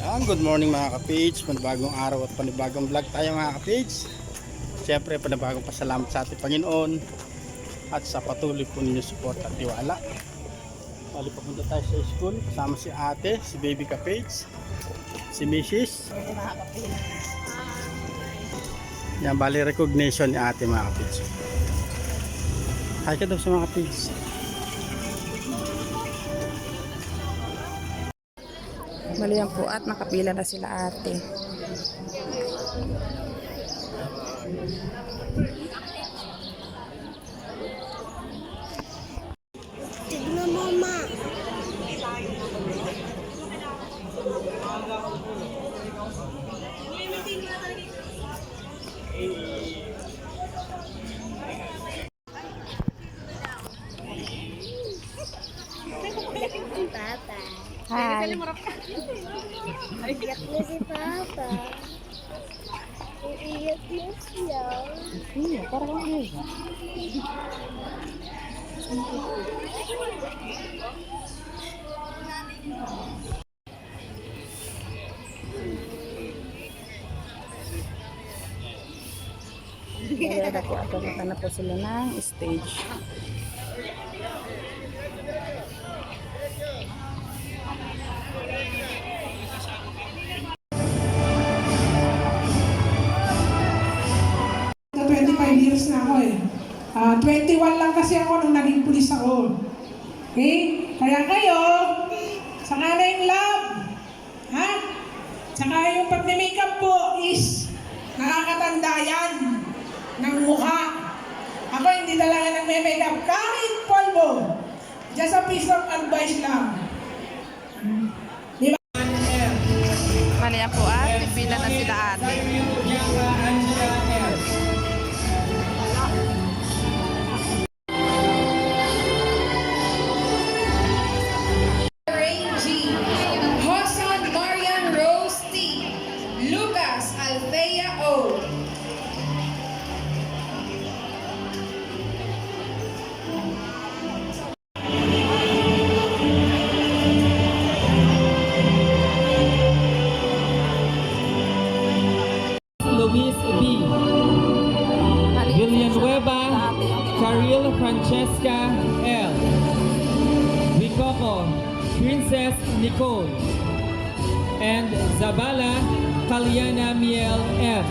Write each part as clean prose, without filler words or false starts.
Good morning mga ka-page, panibagong araw at panibagong vlog tayo mga ka-page. Siyempre panibagong pasalamat sa ating Panginoon at sa patuloy po ninyo support at tiwala. Bali papunta tayo sa school kasama si ate, si baby ka-page, si Mrs. Yan, bali recognition ni ate mga ka-page. Hi ka daw sa mga ka-page. Maliyan po at nakapila na sila ate. Tignan mama. Papa. Hi. Iiyak na si Papa. Iiyak na siya. Iya, parang ano. Kaya dati ako na po sila ng stage. Na 25 years na ako eh. 21 lang kasi ako nung naging pulis ako. Okay? Kaya kayo, saka na yung love. Ha? Saka yung pag-makeup po is nakakatanda yan ng mukha. Ako hindi talaga nagme-makeup kahit polvo. Just a piece of advice lang. Maliyan po at pila na sila ate. G. Hosan Marian Rose T. Lucas Althea O. Luis B. Villanueva, Caril Francesca L. Vicoco, Princess Nicole, and Zabala Kaliana Miel M.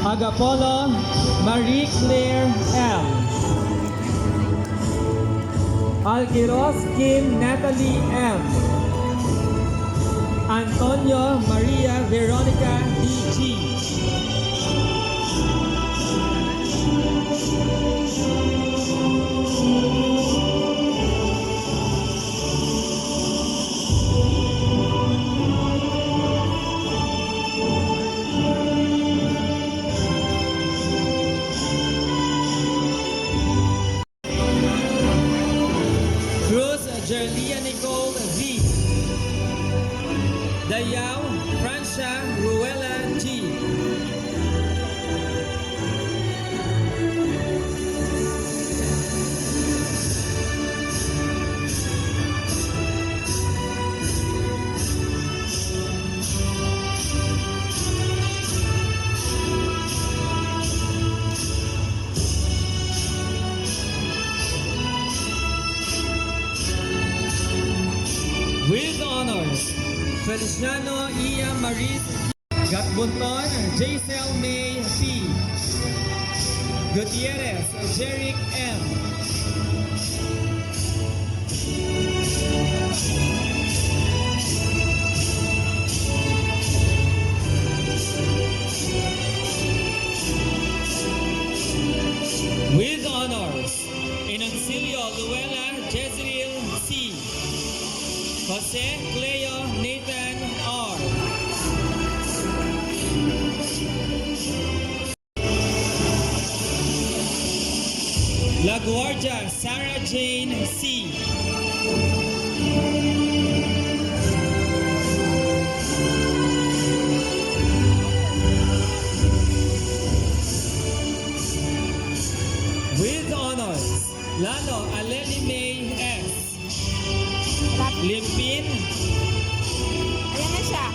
Agapolo, Marie Claire L. Alquiros Kim Natalie M. Antonio Maria Veronica D.G. Cruz Jerlia Nicole V. Dayaw Francia Ruela G. With honors, Feliciano Ia Maris Gatbunton, Jaisel May P. Gutierrez Jeric M. With honors, Inancilio Luella Jezreel C. Jose Cleo Nathan R. La Guardia Sarah Jane C. With honors, Lalo Aleli May S. Limpin Ayan na siya.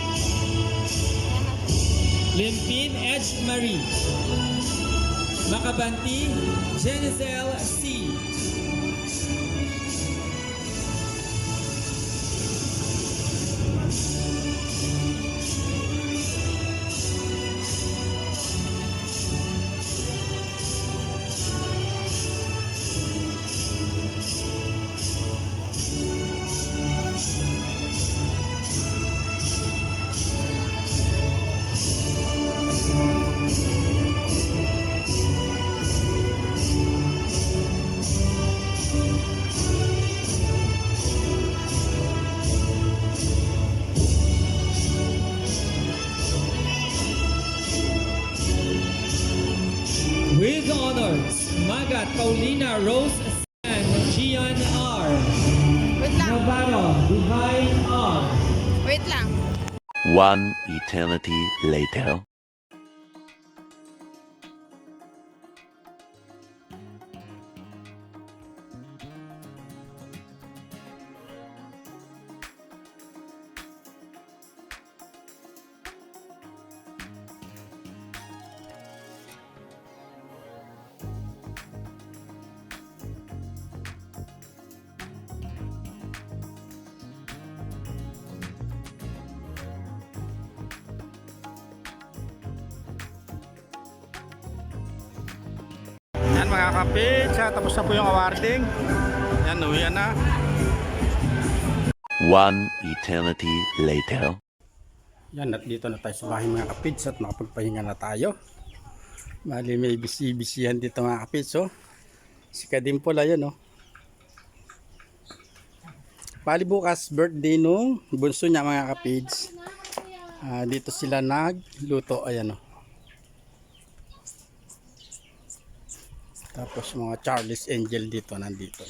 Limpin Edge Marie. Makabanti Genezel C. With honors, Magat Paulina Rose San Gian R. Wait lang. Navarro Behind R. Wait lang. One eternity later. Yan mga kapits, tapos na po yung awarding. Yan, uwian na. One eternity later. Yan, at dito na tayo sa bahay mga kapits at makapagpahinga na tayo. Bali may bisi-bisihan dito mga kapits, oh. Si Kadimpola yan, oh. Bali bukas, birthday nung bunso niya mga kapits. Dito sila nagluto, ayan, oh. Tapos mga Charlie's Angel dito, nandito.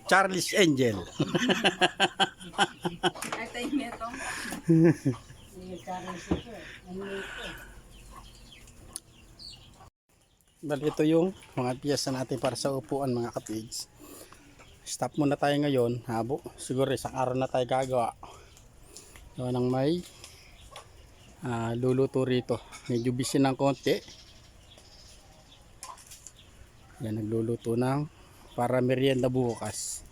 Charlie's Angel. Bali ito yung mga piyesa natin para sa upuan mga kapigs. Stop muna tayo ngayon, habo. Siguro isang araw na tayo gagawa. So nang may luluto rito. Medyo busy ng konti. Yan, nagluluto ng para merienda bukas.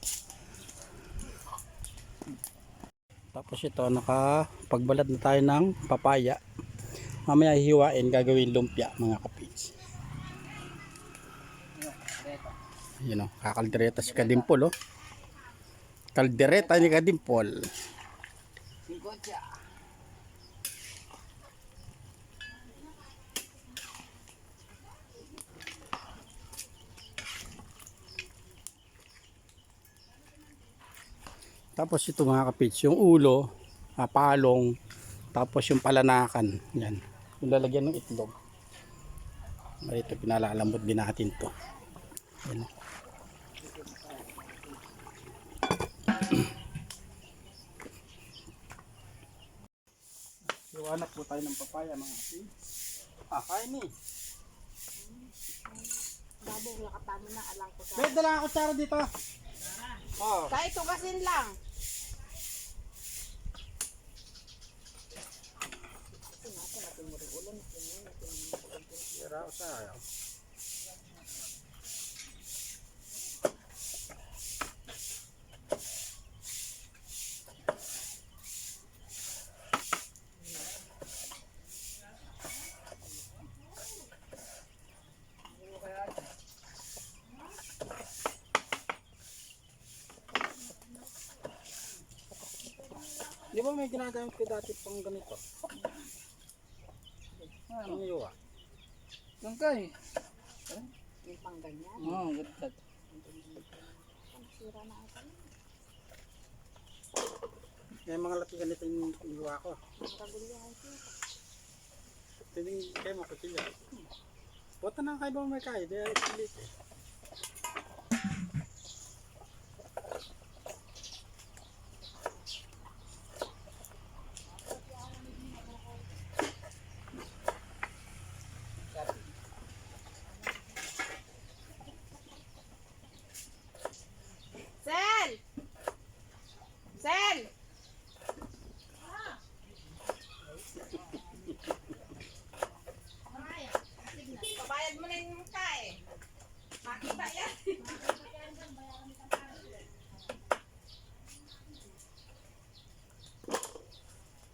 Tapos ito, nakapagbalat na tayo ng papaya. Mamaya hiwain, gagawin lumpia mga kapigs. Yun o, kakaldereta si Kadimpol, oh. Kaldereta ni Kadimpol. Tapos ito mga kapits, yung ulo, palong, tapos yung palanakan. Yan, yung lalagyan ng itlog. Ito, pinalalambot din natin to. Yan. Iwanap po tayo ng papaya mga kapits. Kain eh. Babong lakatan mo na alang ko sa. Pwede dala ako kutsara dito. Oh. Kahit tugasin lang. Tira ko sa ayaw. Di ba may ginagamit ko dati pang ganito? Ano yun? Langkay. Yung pang ganyan. Oo, ganda. May mga laki ganito yung iwa ko. Tining kayo mo kutilya. Buta na kayo ba may kaya? Di ay pilit eh.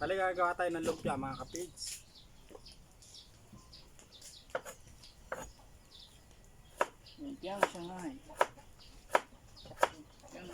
Bali gagawa tayo ng lumpia mga kapage. Yan siya nga eh. Yan.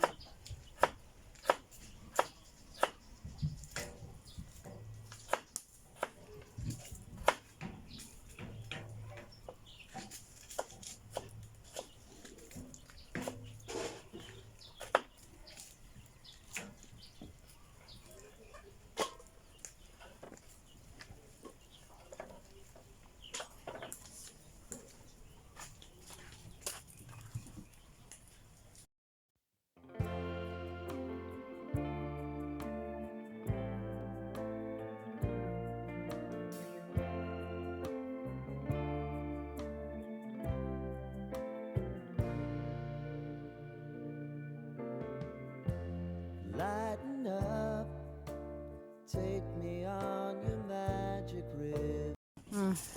Lighten up, take me on your magic river.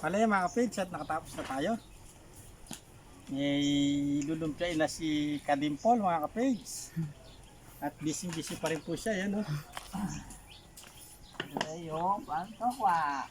Bali mga kapage, at nakatapos na tayo. May lulumpiain na si Kadimpol mga kapage. At busy pa rin po siya, yan o. Ayo, panto kwa.